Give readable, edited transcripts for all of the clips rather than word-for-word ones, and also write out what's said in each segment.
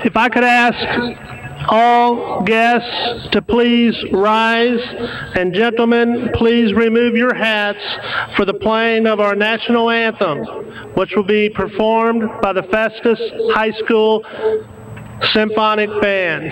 If I could ask all guests to please rise, and gentlemen, please remove your hats for the playing of our national anthem, which will be performed by the Festus High School Symphonic Band.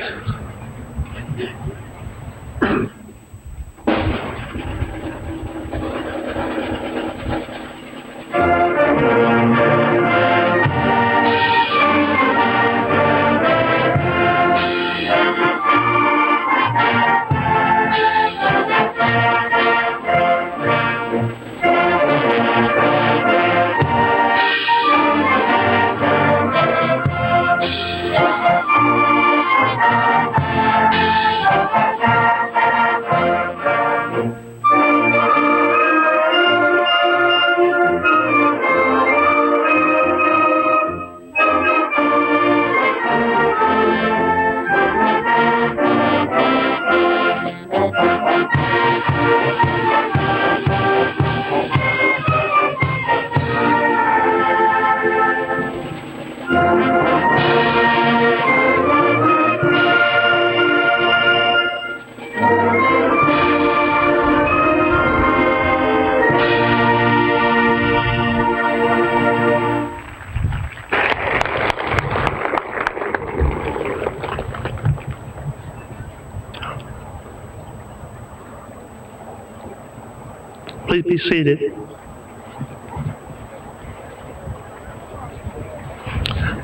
Please be seated.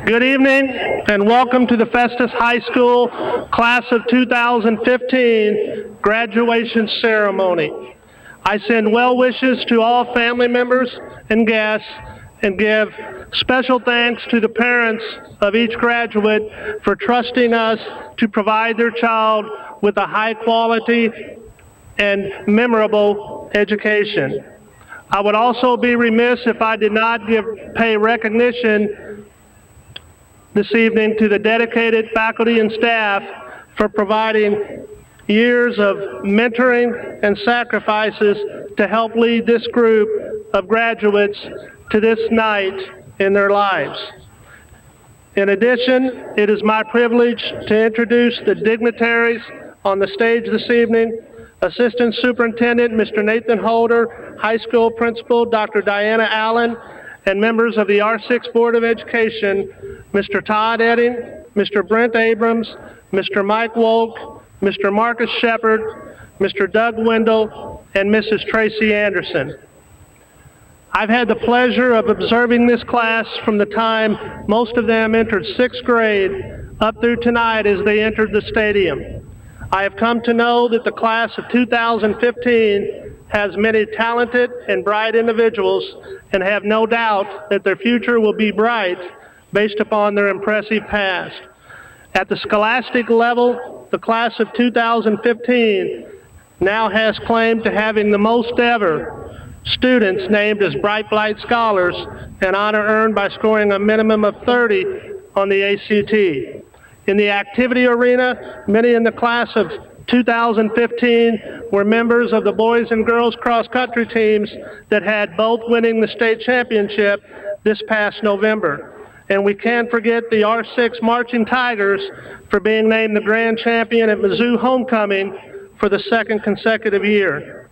Good evening and welcome to the Festus High School Class of 2015 graduation ceremony. I send well wishes to all family members and guests and give special thanks to the parents of each graduate for trusting us to provide their child with a high quality and memorable education. I would also be remiss if I did not pay recognition this evening to the dedicated faculty and staff for providing years of mentoring and sacrifices to help lead this group of graduates to this night in their lives. In addition, it is my privilege to introduce the dignitaries on the stage this evening: Assistant Superintendent Mr. Nathan Holder, High School Principal Dr. Diana Allen, and members of the R6 Board of Education, Mr. Todd Edding, Mr. Brent Abrams, Mr. Mike Wolk, Mr. Marcus Shepard, Mr. Doug Wendell, and Mrs. Tracy Anderson. I've had the pleasure of observing this class from the time most of them entered 6th grade up through tonight as they entered the stadium. I have come to know that the class of 2015 has many talented and bright individuals and have no doubt that their future will be bright based upon their impressive past. At the scholastic level, the class of 2015 now has claim to having the most ever students named as Bright Light Scholars, an honor earned by scoring a minimum of 30 on the ACT. In the activity arena, many in the class of 2015 were members of the boys and girls cross-country teams that had both winning the state championship this past November. And we can't forget the R6 Marching Tigers for being named the grand champion at Mizzou Homecoming for the 2nd consecutive year.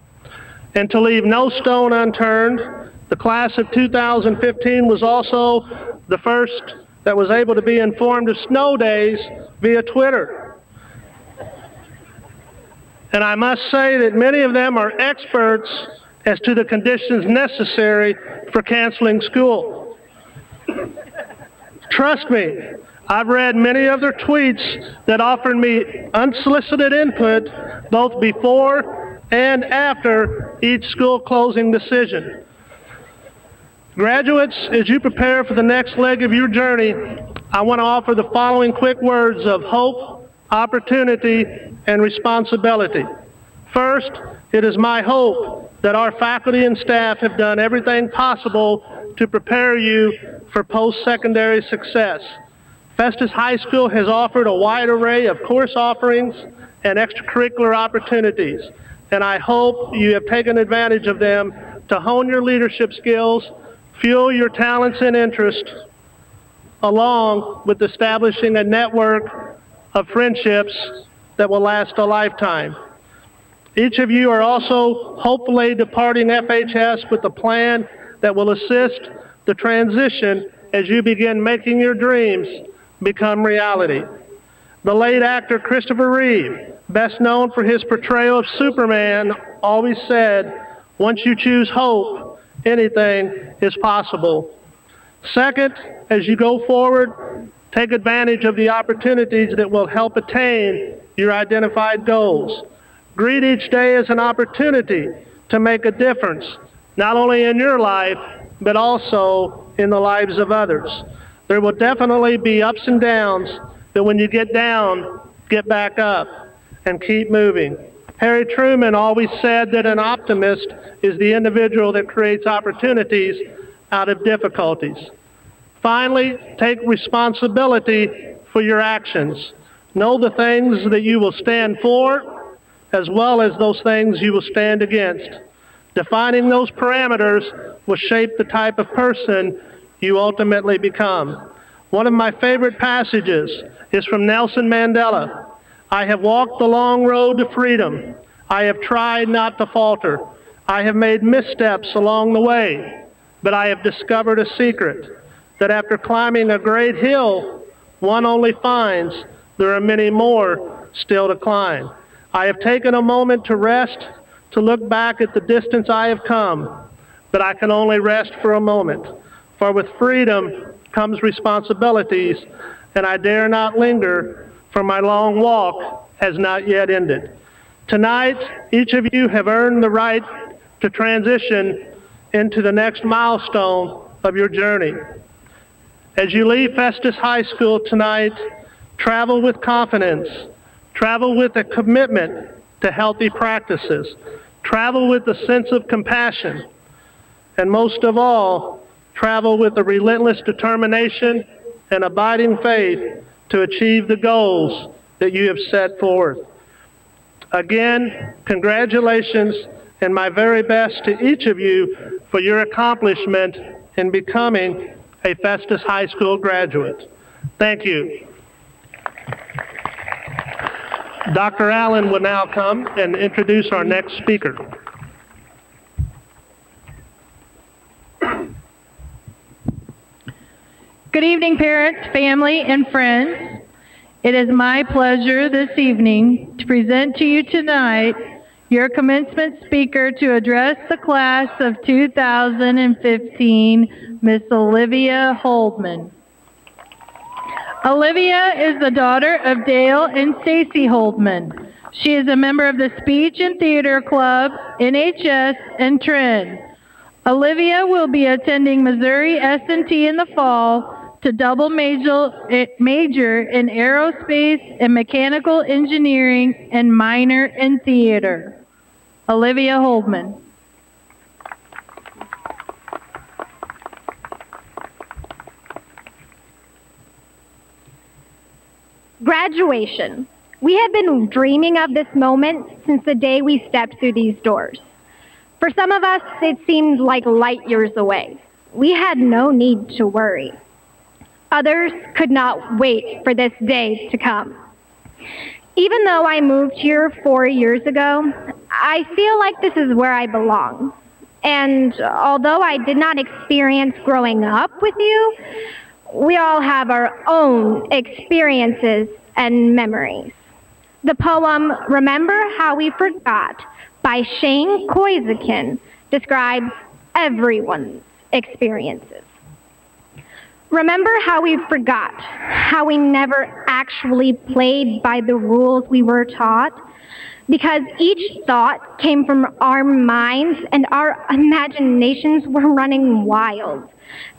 And to leave no stone unturned, the class of 2015 was also the first that was able to be informed of snow days via Twitter. And I must say that many of them are experts as to the conditions necessary for canceling school. Trust me, I've read many of their tweets that offered me unsolicited input both before and after each school closing decision. Graduates, as you prepare for the next leg of your journey, I want to offer the following quick words of hope, opportunity, and responsibility. First, it is my hope that our faculty and staff have done everything possible to prepare you for post-secondary success. Festus High School has offered a wide array of course offerings and extracurricular opportunities, and I hope you have taken advantage of them to hone your leadership skills, fuel your talents and interests, along with establishing a network of friendships that will last a lifetime. Each of you are also hopefully departing FHS with a plan that will assist the transition as you begin making your dreams become reality. The late actor Christopher Reeve, best known for his portrayal of Superman, always said, "Once you choose hope, anything is possible." Second, as you go forward, take advantage of the opportunities that will help attain your identified goals. Greet each day as an opportunity to make a difference, not only in your life, but also in the lives of others. There will definitely be ups and downs, but when you get down, get back up and keep moving. Harry Truman always said that an optimist is the individual that creates opportunities out of difficulties. Finally, take responsibility for your actions. Know the things that you will stand for, as well as those things you will stand against. Defining those parameters will shape the type of person you ultimately become. One of my favorite passages is from Nelson Mandela. "I have walked the long road to freedom. I have tried not to falter. I have made missteps along the way, but I have discovered a secret, that after climbing a great hill, one only finds there are many more still to climb. I have taken a moment to rest, to look back at the distance I have come, but I can only rest for a moment. For with freedom comes responsibilities, and I dare not linger, for my long walk has not yet ended. Tonight, each of you have earned the right to transition into the next milestone of your journey. As you leave Festus High School tonight, travel with confidence, travel with a commitment to healthy practices, travel with a sense of compassion, and most of all, travel with a relentless determination and abiding faith to achieve the goals that you have set forth. Again, congratulations and my very best to each of you for your accomplishment in becoming a Festus High School graduate. Thank you. Dr. Allen will now come and introduce our next speaker. Good evening, parents, family, and friends. It is my pleasure this evening to present to you tonight your commencement speaker to address the class of 2015, Miss Olivia Holdman. Olivia is the daughter of Dale and Stacy Holdman. She is a member of the Speech and Theater Club, NHS, and Trend. Olivia will be attending Missouri S&T in the fall to double major in aerospace and mechanical engineering and minor in theater. Olivia Holdman. Graduation. We have been dreaming of this moment since the day we stepped through these doors. For some of us, it seemed like light years away. We had no need to worry. Others could not wait for this day to come. Even though I moved here 4 years ago, I feel like this is where I belong. And although I did not experience growing up with you, we all have our own experiences and memories. The poem Remember How We Forgot by Shane Koizakin describes everyone's experiences. Remember how we forgot, how we never actually played by the rules we were taught, because each thought came from our minds and our imaginations were running wild.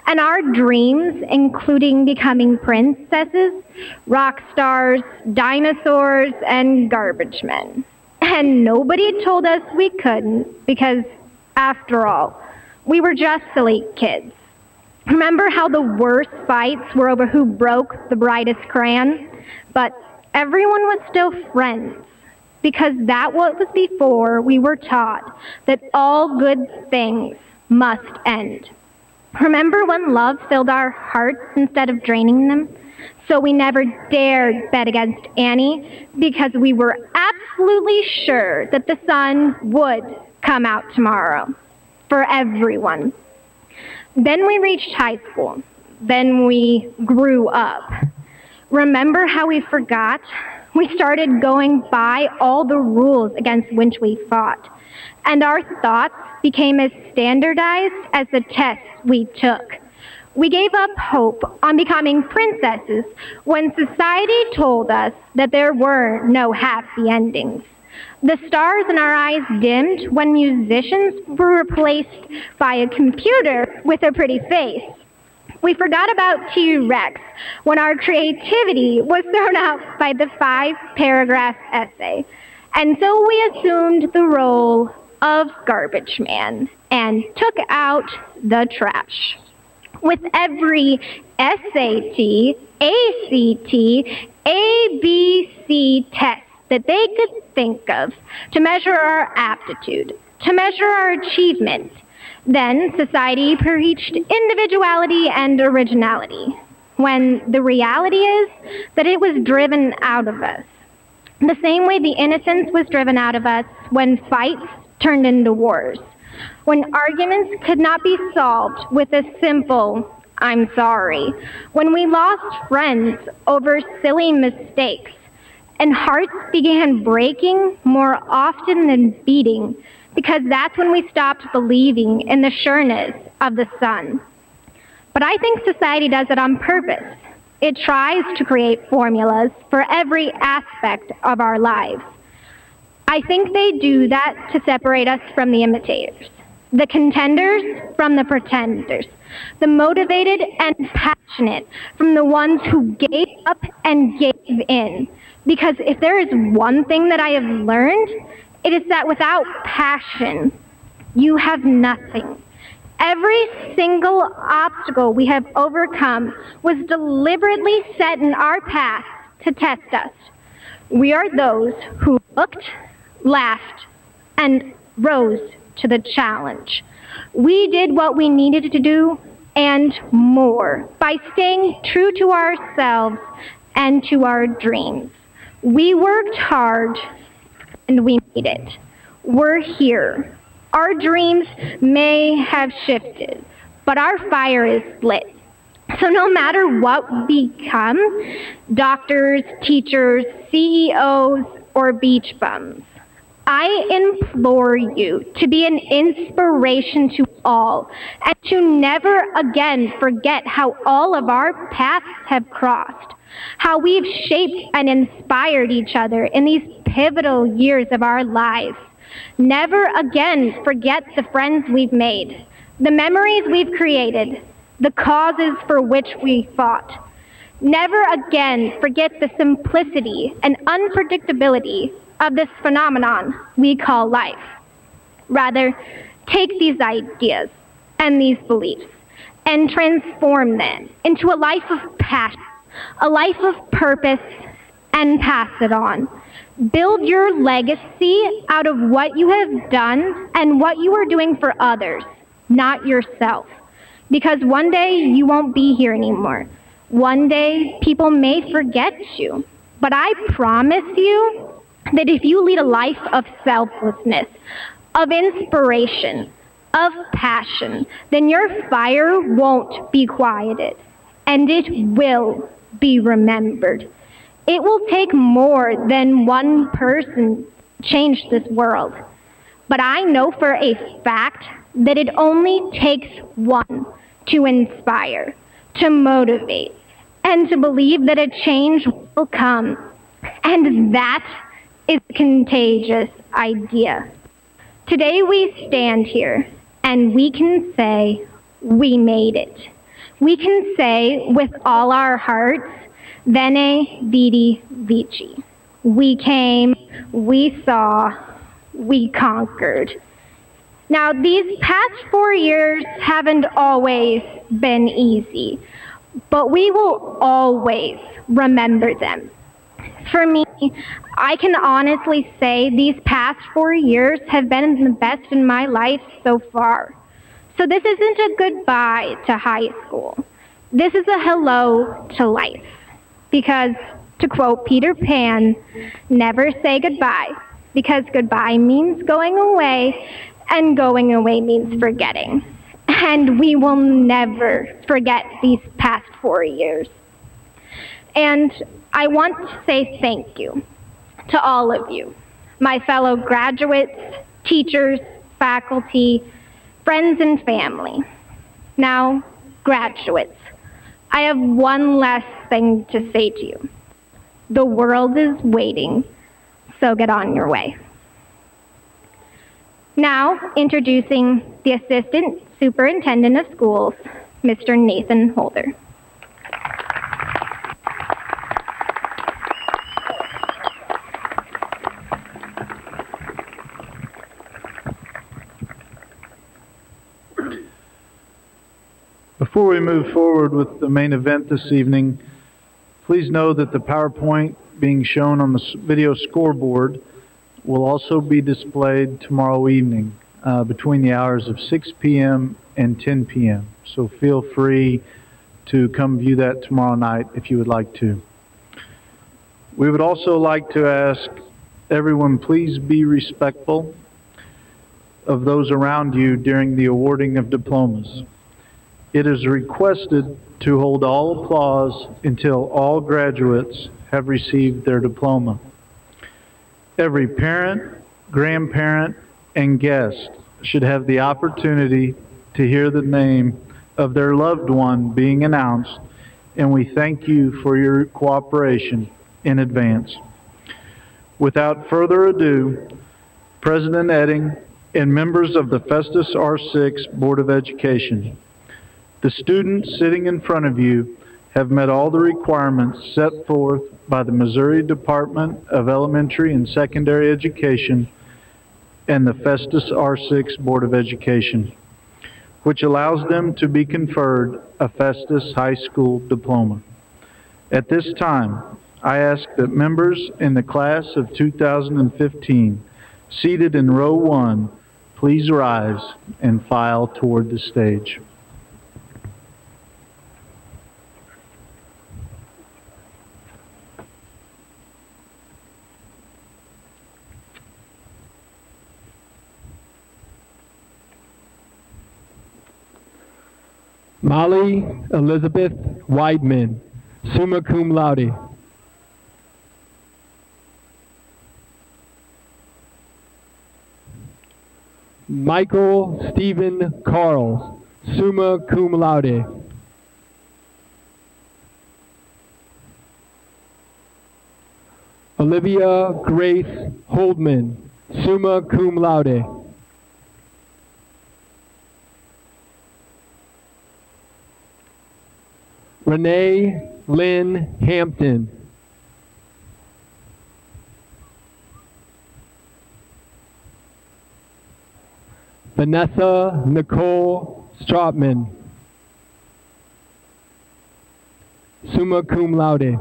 And our dreams, including becoming princesses, rock stars, dinosaurs, and garbage men. And nobody told us we couldn't because, after all, we were just silly kids. Remember how the worst fights were over who broke the brightest crayon? But everyone was still friends, because that was before we were taught that all good things must end. Remember when love filled our hearts instead of draining them? So we never dared bet against Annie, because we were absolutely sure that the sun would come out tomorrow for everyone. Then we reached high school. Then we grew up. Remember how we forgot? We started going by all the rules against which we fought, and our thoughts became as standardized as the tests we took. We gave up hope on becoming princesses when society told us that there were no happy endings. The stars in our eyes dimmed when musicians were replaced by a computer with a pretty face. We forgot about T-Rex when our creativity was thrown out by the 5-paragraph essay. And so we assumed the role of garbage man and took out the trash. With every SAT, ACT, ABC test that they could think of to measure our aptitude, to measure our achievement, then society preached individuality and originality, when the reality is that it was driven out of us. The same way the innocence was driven out of us when fights turned into wars, when arguments could not be solved with a simple, "I'm sorry," when we lost friends over silly mistakes, and hearts began breaking more often than beating because that's when we stopped believing in the sureness of the sun. But I think society does it on purpose. It tries to create formulas for every aspect of our lives. I think they do that to separate us from the imitators, the contenders from the pretenders, the motivated and passionate from the ones who gave up and gave in. Because if there is one thing that I have learned, it is that without passion, you have nothing. Every single obstacle we have overcome was deliberately set in our path to test us. We are those who looked, laughed, and rose to the challenge. We did what we needed to do and more by staying true to ourselves and to our dreams. We worked hard and we made it. We're here. Our dreams may have shifted, but our fire is lit. So no matter what we become, doctors, teachers, CEOs, or beach bums, I implore you to be an inspiration to all and to never again forget how all of our paths have crossed, how we've shaped and inspired each other in these pivotal years of our lives. Never again forget the friends we've made, the memories we've created, the causes for which we fought. Never again forget the simplicity and unpredictability of this phenomenon we call life. Rather, take these ideas and these beliefs and transform them into a life of passion, a life of purpose, and pass it on. Build your legacy out of what you have done and what you are doing for others, not yourself. Because one day you won't be here anymore. One day people may forget you. But I promise you that if you lead a life of selflessness, of inspiration, of passion, then your fire won't be quieted, and it will be remembered. It will take more than one person to change this world. But I know for a fact that it only takes one to inspire, to motivate, and to believe that a change will come. And that is a contagious idea. Today we stand here and we can say we made it. We can say with all our hearts, Veni, Vidi, Vici. We came, we saw, we conquered. Now, these past 4 years haven't always been easy, but we will always remember them. For me, I can honestly say these past 4 years have been the best in my life so far. So this isn't a goodbye to high school. This is a hello to life. Because, to quote Peter Pan, never say goodbye, because goodbye means going away, and going away means forgetting. And we will never forget these past 4 years. And I want to say thank you to all of you, my fellow graduates, teachers, faculty, friends, and family. Now, graduates, I have one last thing to say to you. The world is waiting, so get on your way. Now, introducing the Assistant Superintendent of Schools, Mr. Nathan Holder. Before we move forward with the main event this evening, please know that the PowerPoint being shown on the video scoreboard will also be displayed tomorrow evening between the hours of 6 p.m. and 10 p.m. So feel free to come view that tomorrow night if you would like to. We would also like to ask everyone, please be respectful of those around you during the awarding of diplomas. It is requested to hold all applause until all graduates have received their diploma. Every parent, grandparent, and guests should have the opportunity to hear the name of their loved one being announced, and we thank you for your cooperation in advance. Without further ado, President Edding and members of the Festus R6 Board of Education, the students sitting in front of you have met all the requirements set forth by the Missouri Department of Elementary and Secondary Education and the Festus R6 Board of Education, which allows them to be conferred a Festus High School diploma. At this time, I ask that members in the class of 2015, seated in row 1, please rise and file toward the stage. Molly Elizabeth Weidman, summa cum laude. Michael Stephen Carls, summa cum laude. Olivia Grace Holdman, summa cum laude. Renee Lynn Hampton. Vanessa Nicole Stropman, summa cum laude.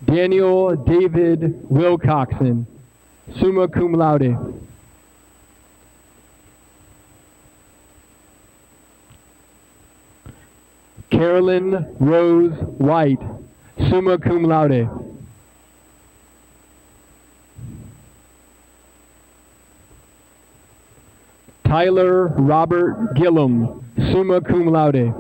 Daniel David Wilcoxon, summa cum laude. Carolyn Rose White, summa cum laude. Tyler Robert Gillum, summa cum laude.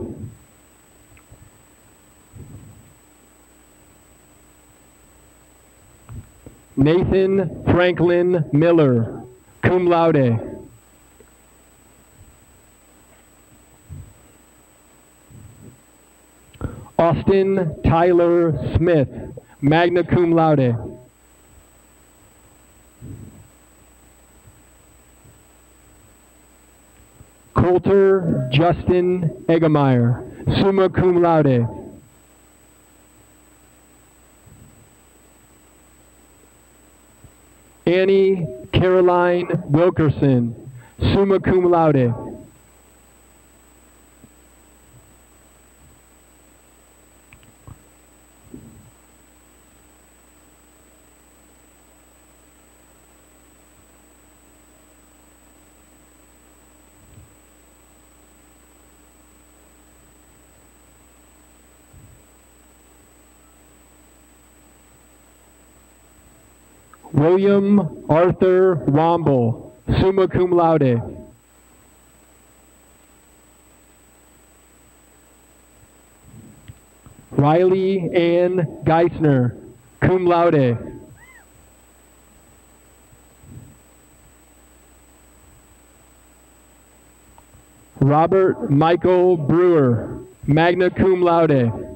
Nathan Franklin Miller, cum laude. Austin Tyler Smith, magna cum laude. Coulter Justin Eggemeyer, summa cum laude. Annie Caroline Wilkerson, summa cum laude. William Arthur Womble, summa cum laude. Riley Ann Geisner, cum laude. Robert Michael Brewer, magna cum laude.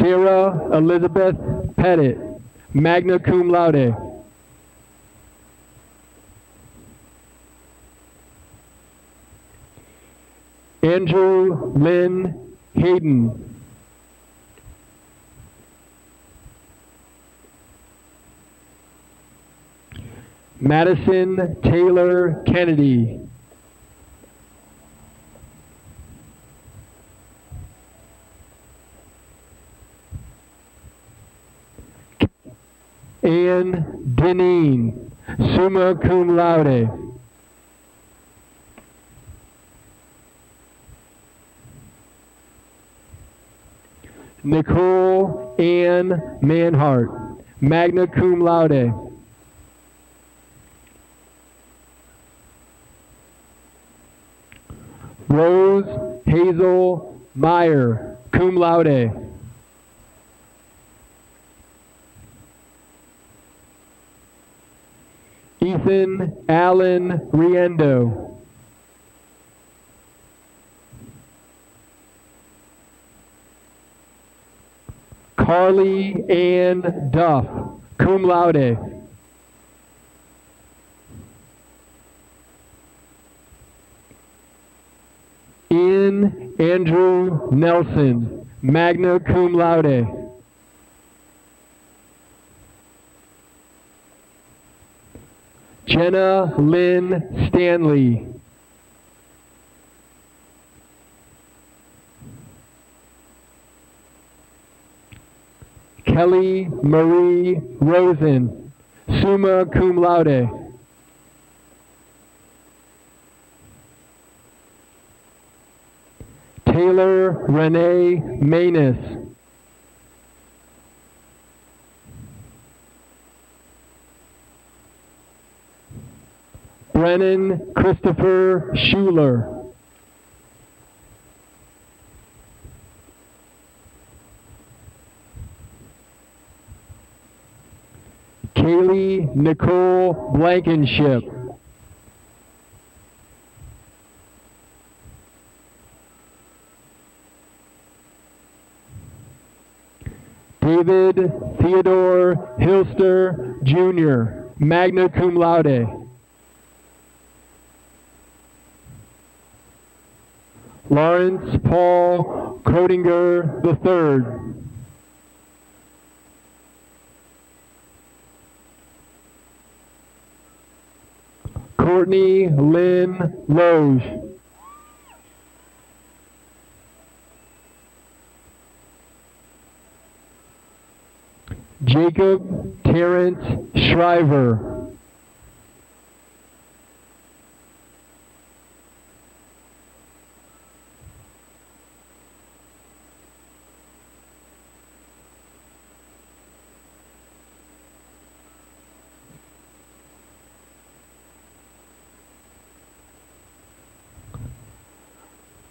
Sarah Elizabeth Pettit, magna cum laude. Andrew Lynn Hayden. Madison Taylor Kennedy. Ann Deneen, summa cum laude. Nicole Ann Manhart, magna cum laude. Rose Hazel Meyer, cum laude. Nathan Allen Riendo. Carly Ann Duff, cum laude. Ian Andrew Nelson, magna cum laude. Jenna Lynn Stanley. Kelly Marie Rosen, summa cum laude. Taylor Renee Manus. Brennan Christopher Schuler. Kaylee Nicole Blankenship. David Theodore Hilster Jr., magna cum laude. Lawrence Paul Codinger III. Courtney Lynn Loge. Jacob Terrence Shriver.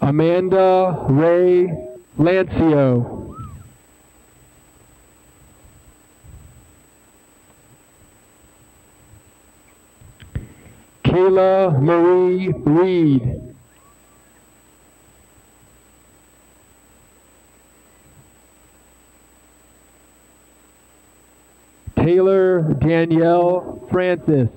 Amanda Ray Lancio. Kayla Marie Reed. Taylor Danielle Francis.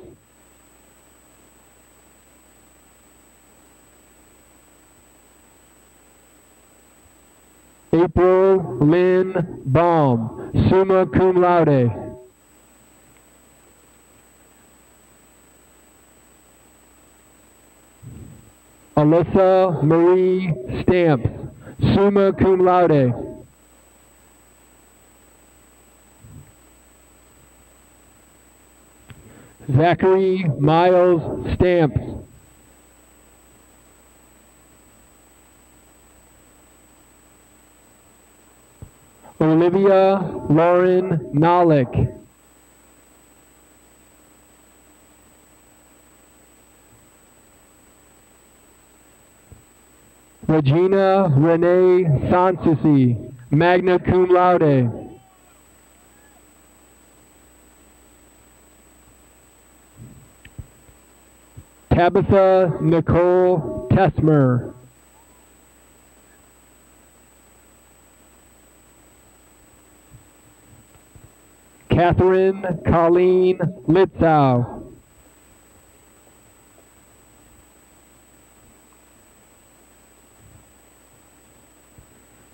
April Lynn Baum, summa cum laude. Alyssa Marie Stamps, summa cum laude. Zachary Miles Stamps. Olivia Lauren Nolick. Regina Renee Sansusi, magna cum laude. Tabitha Nicole Tesmer. Catherine Colleen Litzow.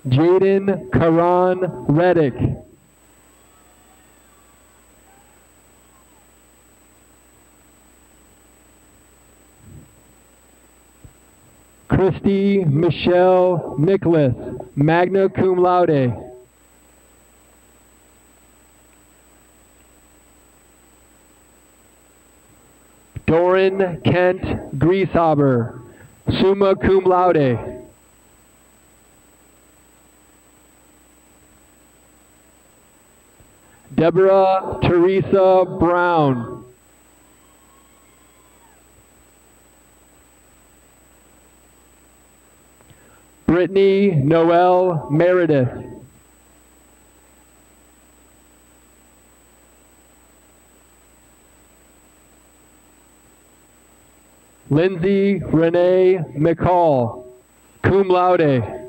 Jaden Karan Reddick. Christy Michelle Nicholas, magna cum laude. Doran Kent Grieshaber, summa cum laude. Deborah Teresa Brown. Brittany Noel Meredith. Lindsay Renee McCall, cum laude.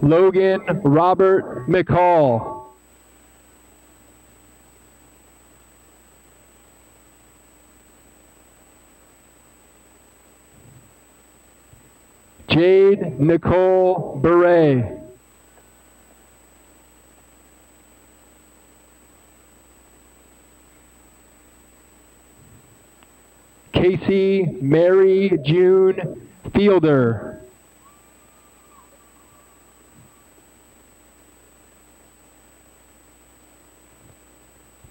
Logan Robert McCall. Jade Nicole Beret. Casey Mary June Fielder.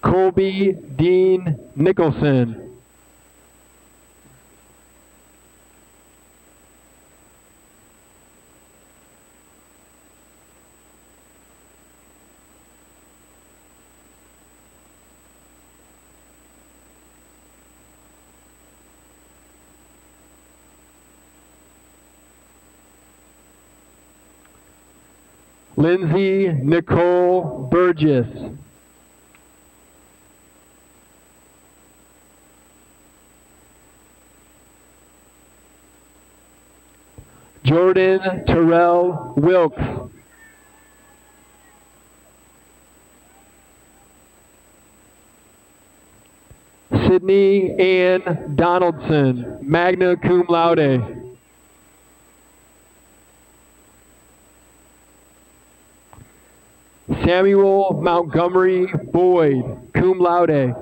Colby Dean Nicholson. Lindsay Nicole Burgess. Jordan Terrell Wilkes. Sydney Ann Donaldson, magna cum laude. Samuel Montgomery Boyd, cum laude.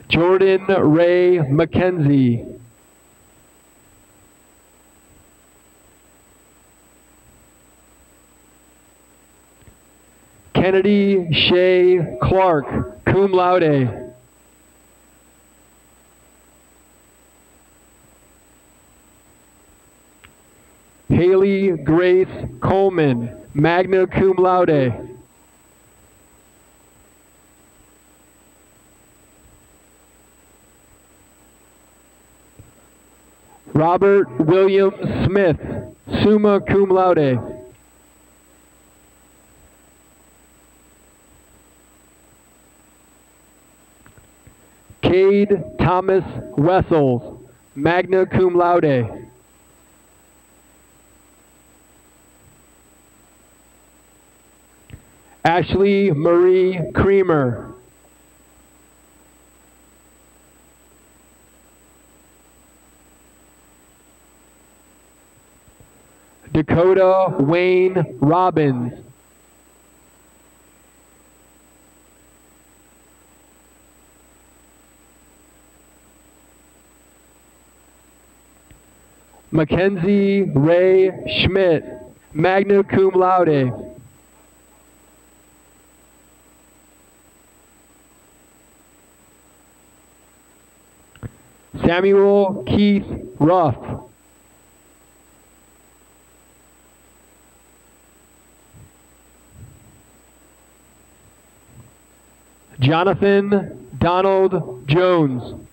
Jordan Ray McKenzie. Kennedy Shea Clark, cum laude. Haley Grace Coleman, magna cum laude. Robert William Smith, summa cum laude. Cade Thomas Wessels, magna cum laude. Ashley Marie Creamer. Dakota Wayne Robbins. Mackenzie Ray Schmidt, magna cum laude. Samuel Keith Ruff. Jonathan Donald Jones.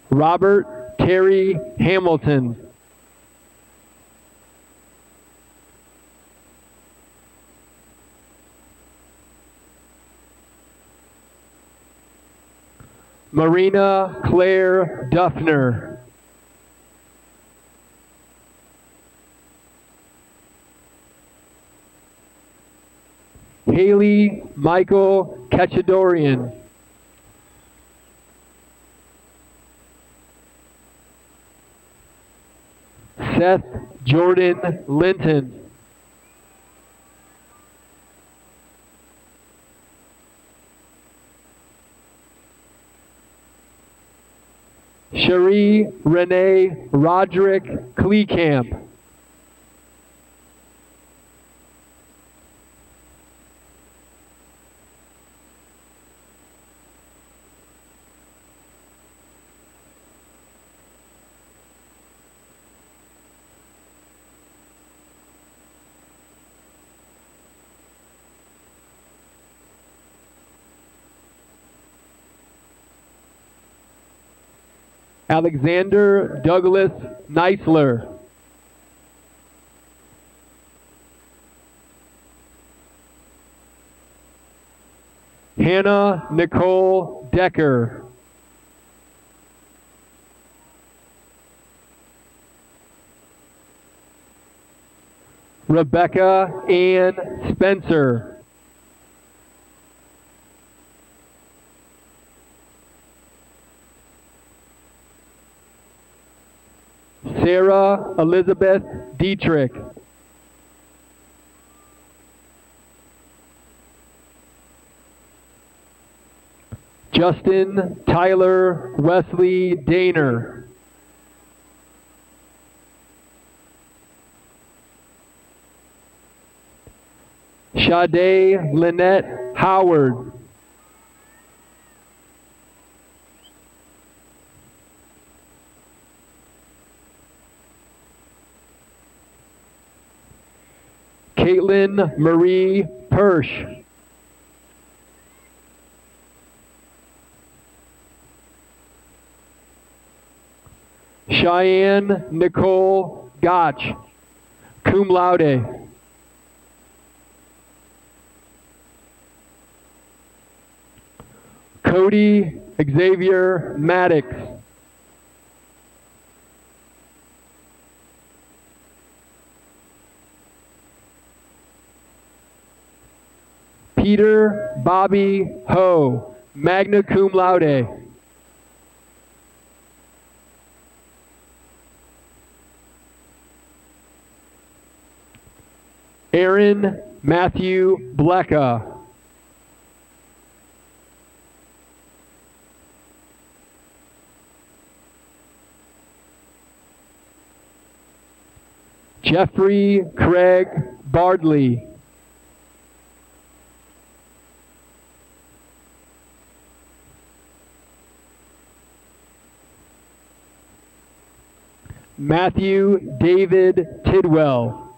Robert Terry Hamilton. Marina Claire Duffner. Haley Michael Kachadorian. Seth Jordan Linton. Cherie Renee Roderick Kleekamp. Alexander Douglas Neisler. Hannah Nicole Decker. Rebecca Ann Spencer. Sarah Elizabeth Dietrich. Justin Tyler Wesley Daner. Sade Lynette Howard. Caitlin Marie Persh. Cheyenne Nicole Gotch, cum laude. Cody Xavier Maddox. Peter Bobby Ho, magna cum laude. Aaron Matthew Blecka. Jeffrey Craig Bardley. Matthew David Tidwell.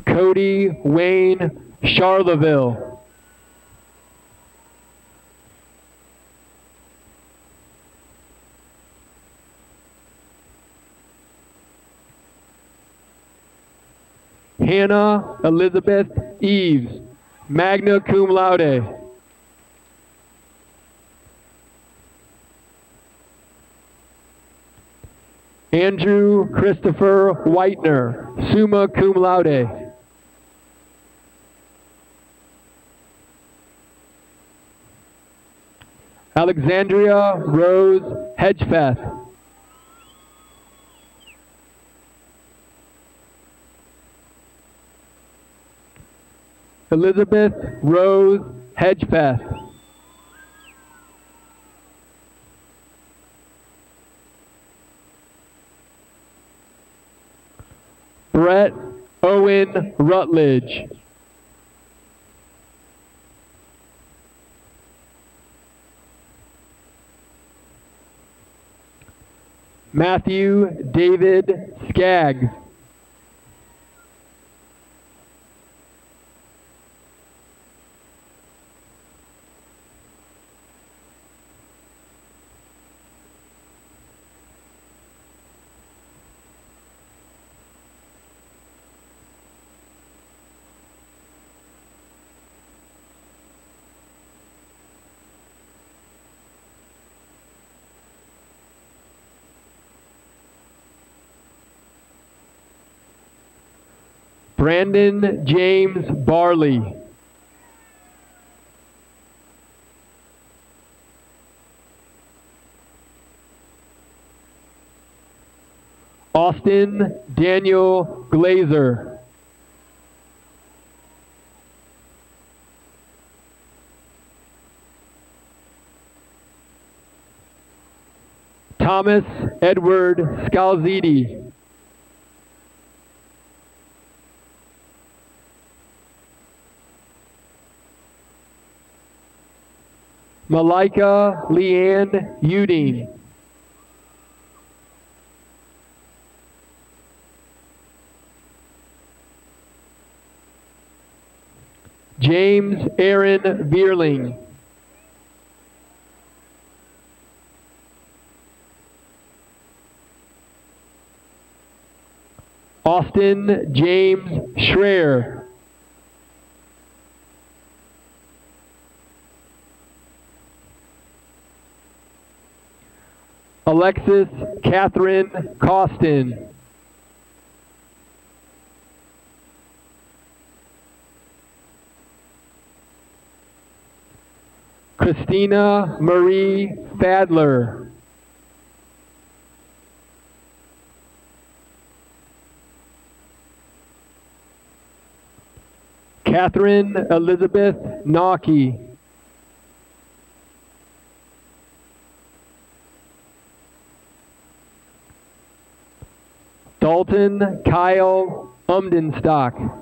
Cody Wayne Charleville. Hannah Elizabeth Eves, magna cum laude. Andrew Christopher Whitener, summa cum laude. Alexandria Rose Hedgefeth. Elizabeth Rose Hedgefeth. Brett Owen Rutledge. Matthew David Skaggs. Brandon James Barley. Austin Daniel Glazer. Thomas Edward Scalziti. Malika Leanne Udine. James Aaron Vierling. Austin James Schreier. Alexis Catherine Costin. Christina Marie Fadler. Catherine Elizabeth Nocky. Dalton Kyle Umdenstock.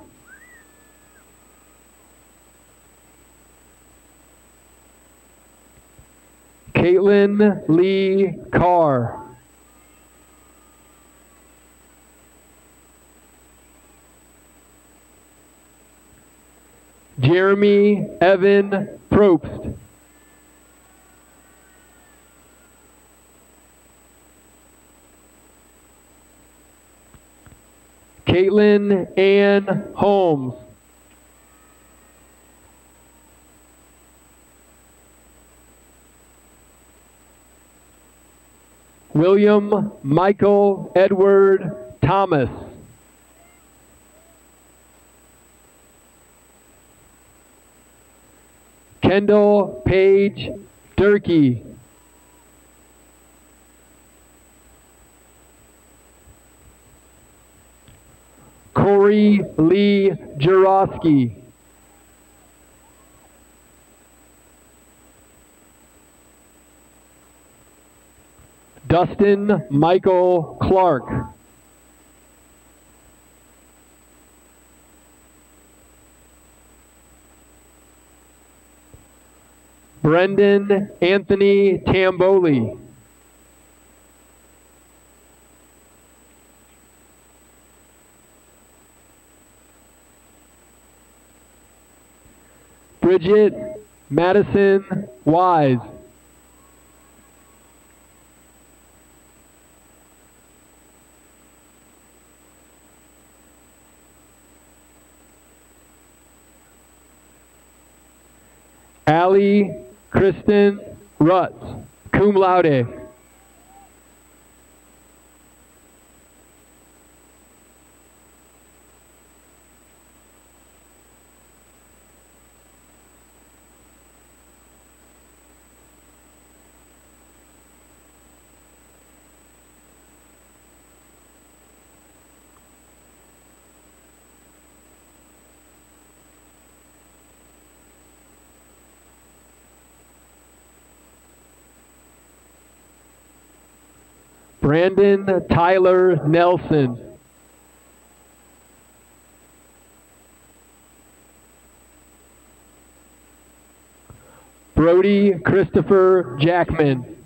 Caitlin Lee Carr. Jeremy Evan Probst. Caitlin Ann Holmes. William Michael Edward Thomas. Kendall Page Durkee. Corey Lee Jurowski. Dustin Michael Clark. Brendan Anthony Tamboli. Bridget Madison Wise. Allie Kristen Rutz, cum laude. Brandon Tyler Nelson. Brody Christopher Jackman.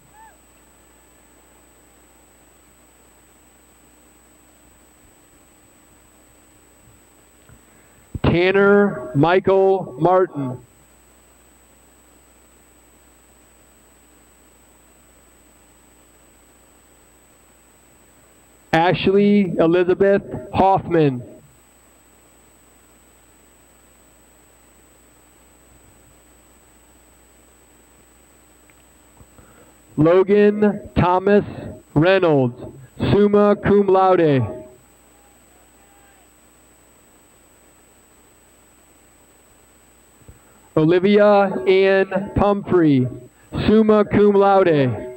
Tanner Michael Martin. Ashley Elizabeth Hoffman. Logan Thomas Reynolds, summa cum laude. Olivia Ann Pumphrey, summa cum laude.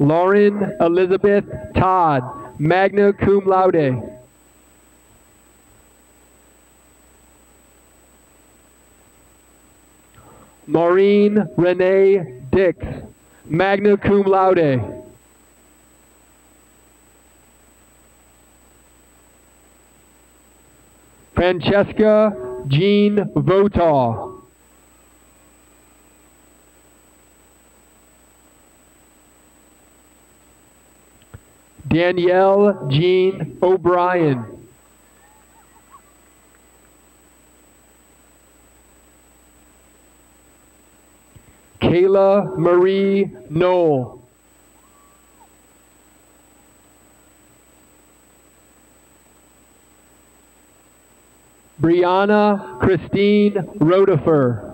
Lauren Elizabeth Todd, magna cum laude. Maureen Renee Dix, magna cum laude. Francesca Jean Votaw. Danielle Jean O'Brien. Kayla Marie Knoll. Brianna Christine Rotifer.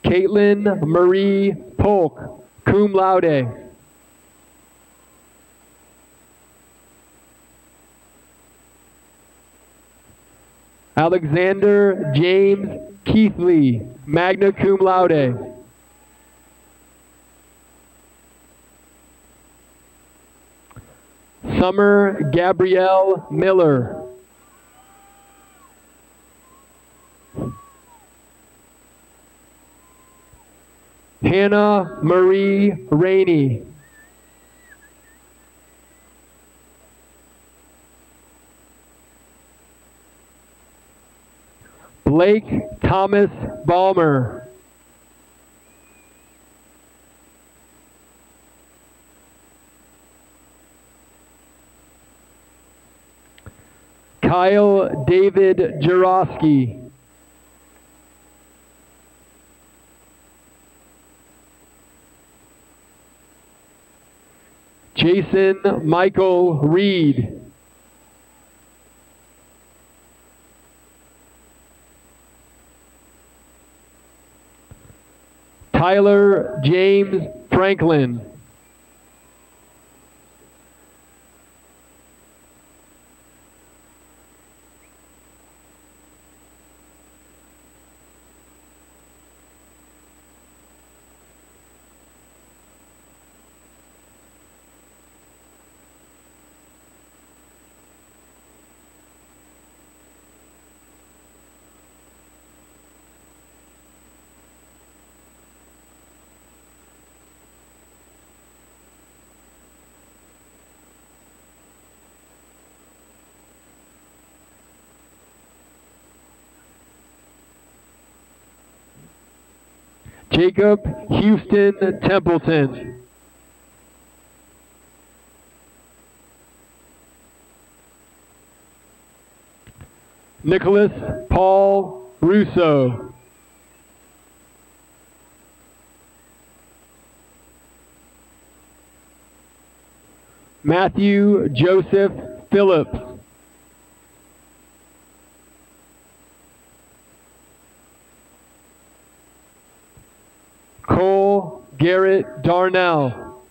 Caitlin Marie Polk, cum laude. Alexander James Keithley, magna cum laude. Summer Gabrielle Miller. Hannah Marie Rainey. Blake Thomas Balmer. Kyle David Jarosky. Jason Michael Reed. Tyler James Franklin. Jacob Houston Templeton. Nicholas Paul Russo. Matthew Joseph Phillips. Cole Garrett Darnell.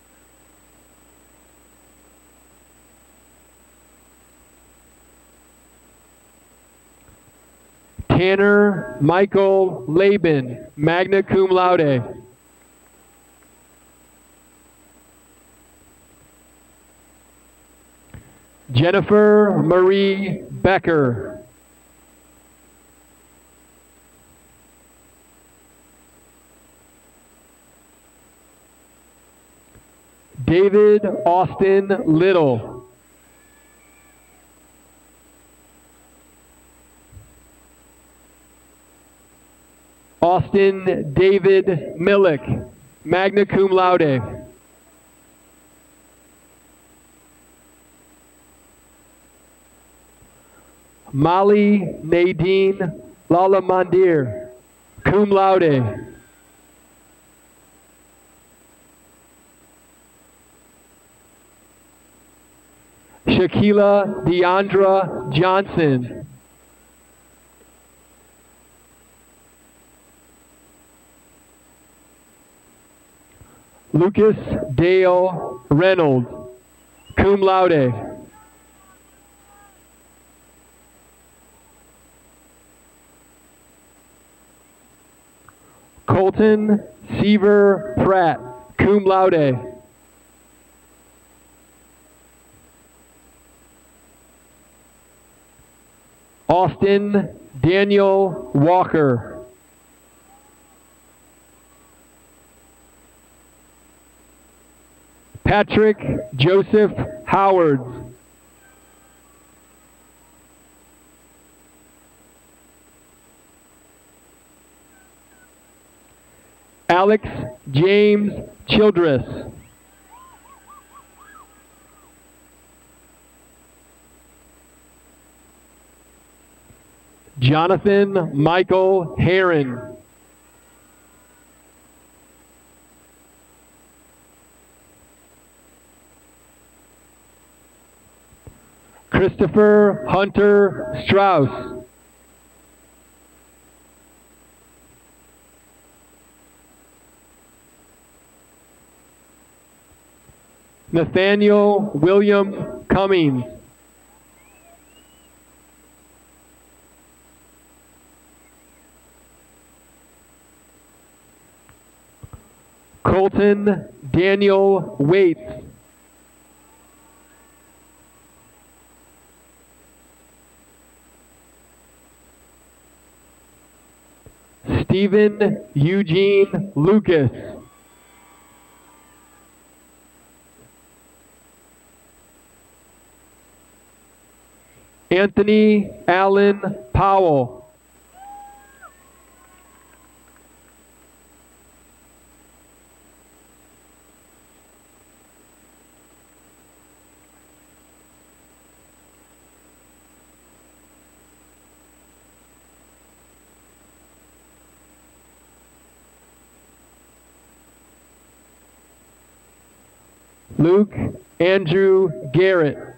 Tanner Michael Laban, magna cum laude. Jennifer Marie Becker. David Austin Little. Austin David Millick, magna cum laude. Molly Nadine Lalamandir, cum laude. Shaquila Deandra Johnson. Lucas Dale Reynolds, cum laude. Colton Seaver Pratt, cum laude. Austin Daniel Walker. Patrick Joseph Howard. Alex James Childress. Jonathan Michael Herron. Christopher Hunter Strauss. Nathaniel William Cummings. Colton Daniel Waits. Stephen Eugene Lucas. Anthony Allen Powell. Luke Andrew Garrett.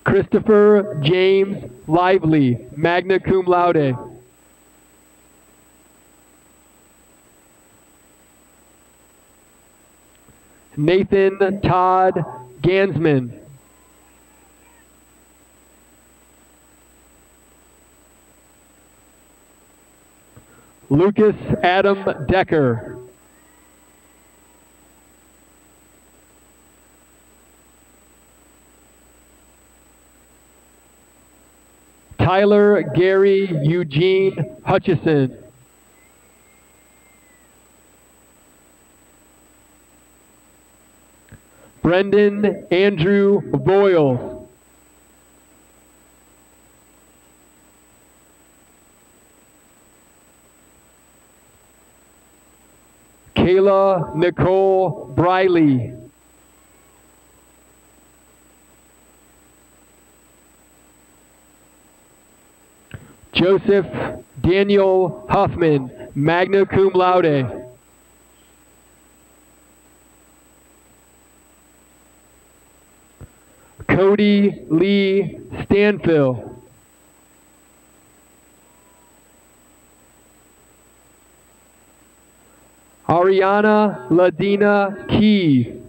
Christopher James Lively, magna cum laude. Nathan Todd Gansman. Lucas Adam Decker. Tyler Gary Eugene Hutchison. Brendan Andrew Boyle. Kayla Nicole Briley. Joseph Daniel Huffman, magna cum laude. Cody Lee Stanfill. Ariana Ladina Key.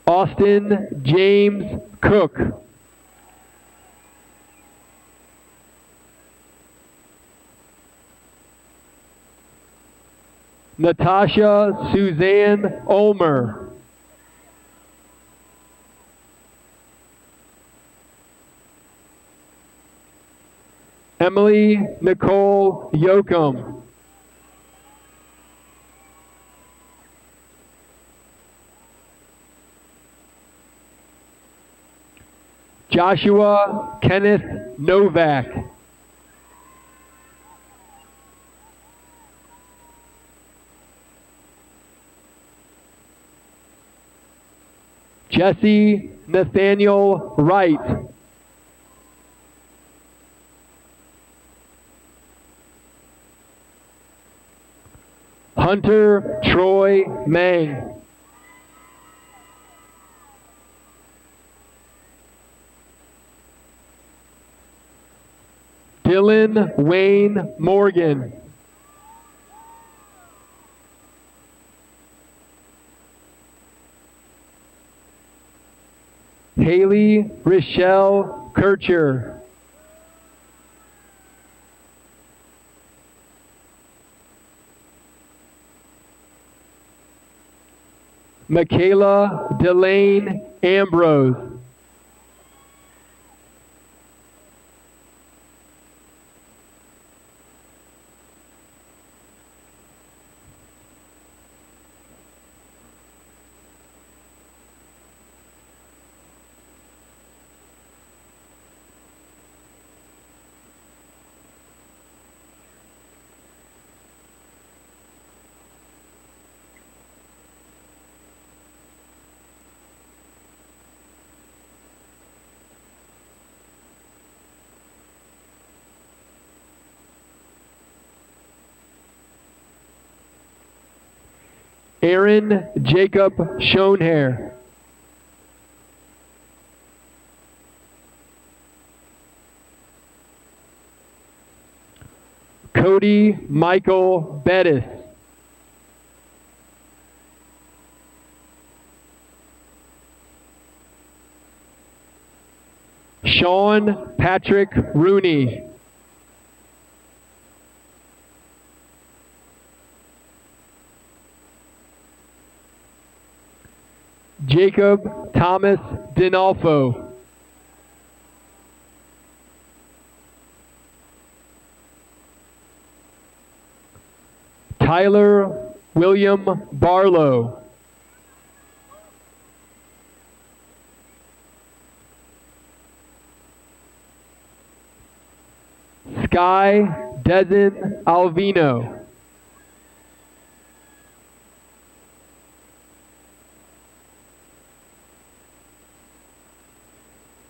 Austin James Cook. Natasha Suzanne Ulmer. Emily Nicole Yoakum. Joshua Kenneth Novak. Jesse Nathaniel Wright. Hunter Troy Mang. Dylan Wayne Morgan. Haley Rochelle Kircher. Michaela Delane Ambrose. Aaron Jacob Schoenhair. Cody Michael Bettis. Sean Patrick Rooney. Jacob Thomas Dinolfo. Tyler William Barlow. Sky Dezen Alvino.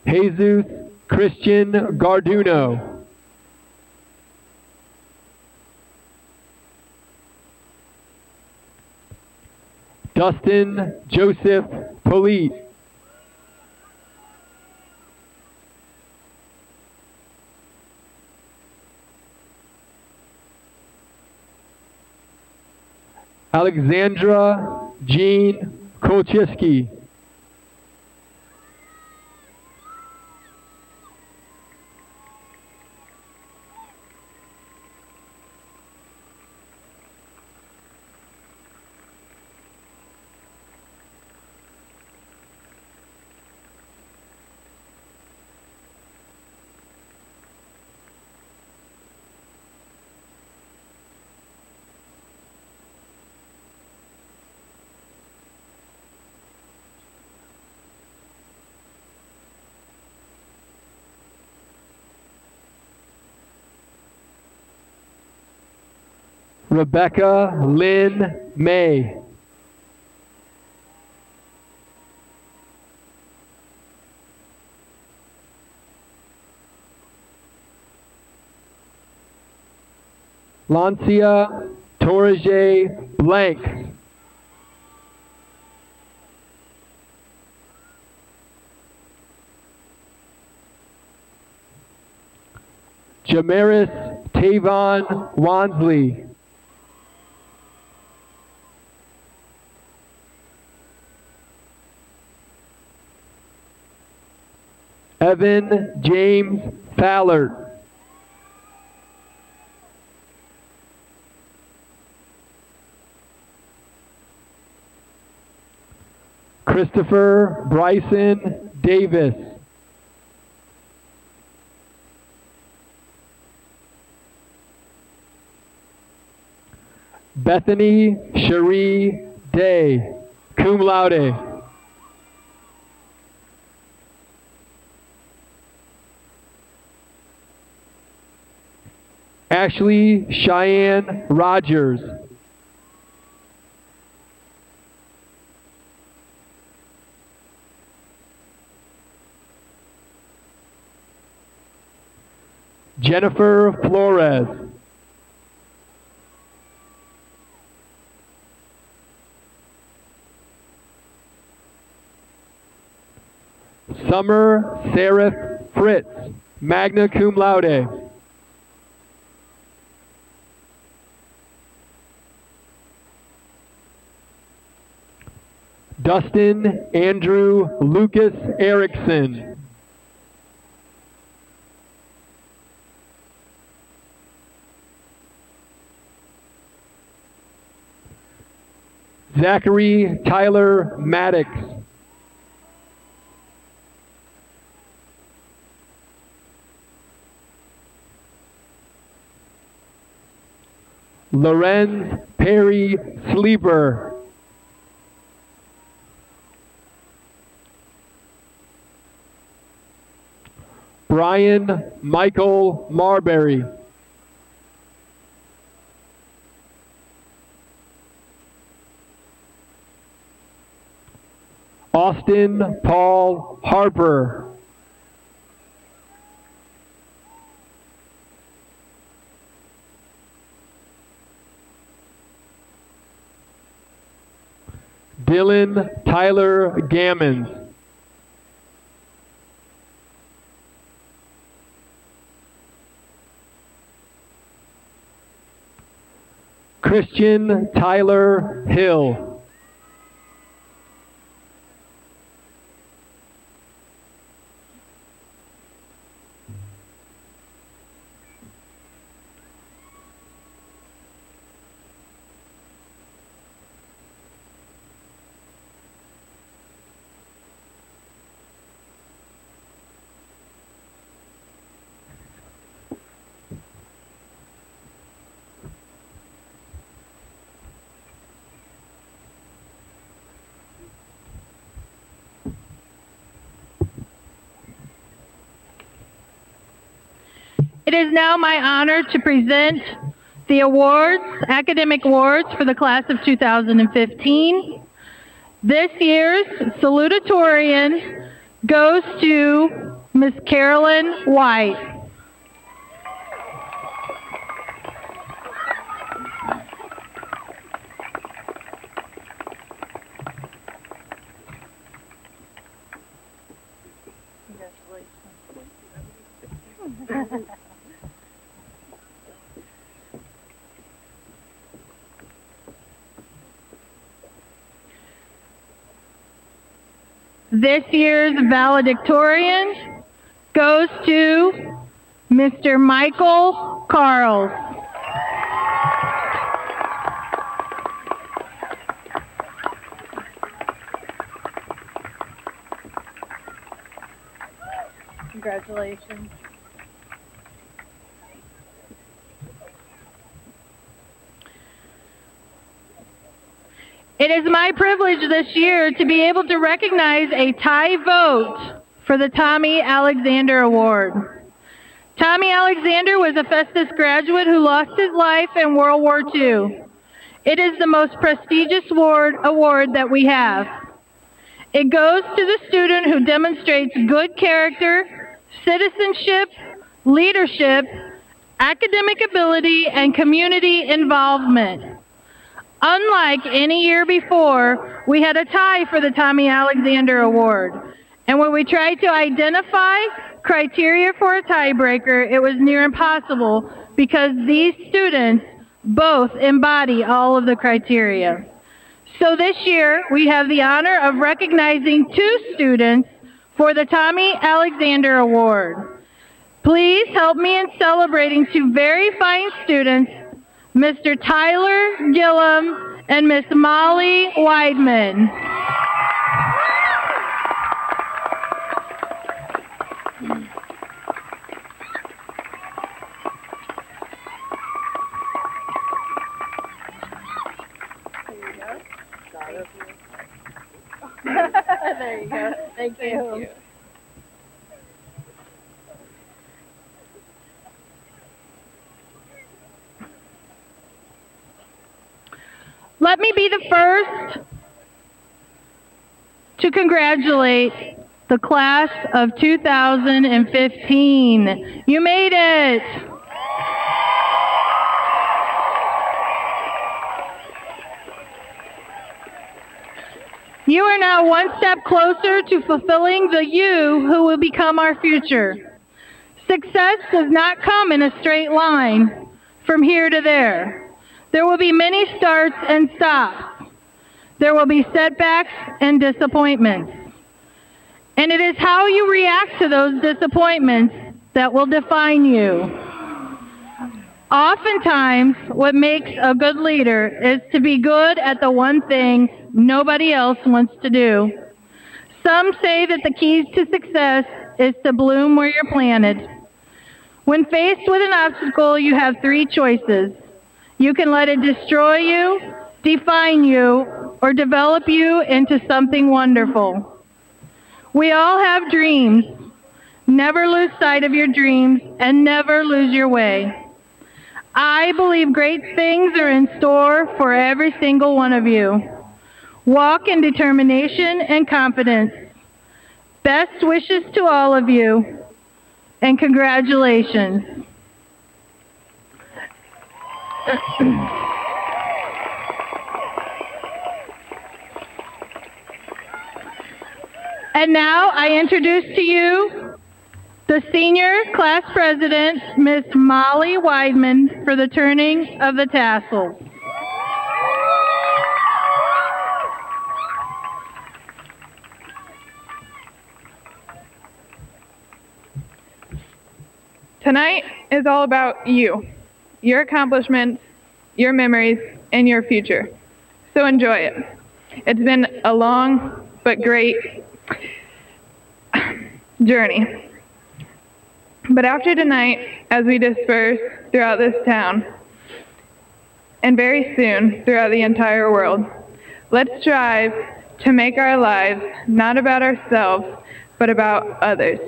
Jesus Christian Garduno. Dustin Joseph Polite. Alexandra Jean Kolchiski. Rebecca Lynn May. Lancia Torres Blank. Jamaris Tavon Wansley. Evan James Fallert. Christopher Bryson Davis. Bethany Cherie Day, cum laude. Ashley Cheyenne Rogers. Jennifer Flores. Summer Seraph Fritz, magna cum laude. Dustin Andrew Lucas Erickson. Zachary Tyler Maddox. Lorenz Perry Sleeper. Brian Michael Marbury. Austin Paul Harper. Dylan Tyler Gammons. Christian Tyler Hill. It is now my honor to present the awards, academic awards for the class of 2015. This year's salutatorian goes to Miss Carolyn White. This year's valedictorian goes to Mr. Michael Carls. Congratulations. It is my privilege this year to be able to recognize a tie vote for the Tommy Alexander Award. Tommy Alexander was a Festus graduate who lost his life in World War II. It is the most prestigious award that we have. It goes to the student who demonstrates good character, citizenship, leadership, academic ability, and community involvement. Unlike any year before, we had a tie for the Tommy Alexander Award. And when we tried to identify criteria for a tiebreaker, it was near impossible because these students both embody all of the criteria. So this year, we have the honor of recognizing 2 students for the Tommy Alexander Award. Please help me in celebrating 2 very fine students, Mr. Tyler Gillum and Miss Molly Weidman. There you go. Thank you. Let me be the first to congratulate the class of 2015. You made it! You are now one step closer to fulfilling the you who will become our future. Success does not come in a straight line from here to there. There will be many starts and stops. There will be setbacks and disappointments. And it is how you react to those disappointments that will define you. Oftentimes, what makes a good leader is to be good at the one thing nobody else wants to do. Some say that the keys to success is to bloom where you're planted. When faced with an obstacle, you have 3 choices. You can let it destroy you, define you, or develop you into something wonderful. We all have dreams. Never lose sight of your dreams and never lose your way. I believe great things are in store for every single one of you. Walk in determination and confidence. Best wishes to all of you, and congratulations. And now I introduce to you the Senior Class President, Miss Molly Weidman, for the turning of the tassels. Tonight is all about you, your accomplishments, your memories, and your future. So enjoy it. It's been a long but great journey. But after tonight, as we disperse throughout this town, and very soon throughout the entire world, let's strive to make our lives not about ourselves, but about others.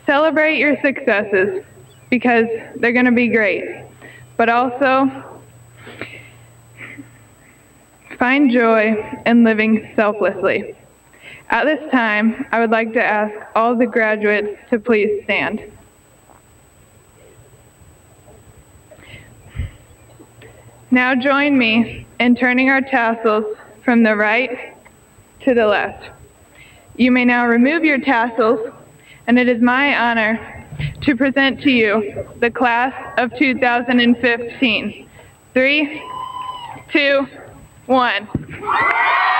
Celebrate your successes, because they're going to be great, but also find joy in living selflessly. At this time, I would like to ask all the graduates to please stand. Now join me in turning our tassels from the right to the left. You may now remove your tassels, and it is my honor to present to you the class of 2015. 3, 2, 1.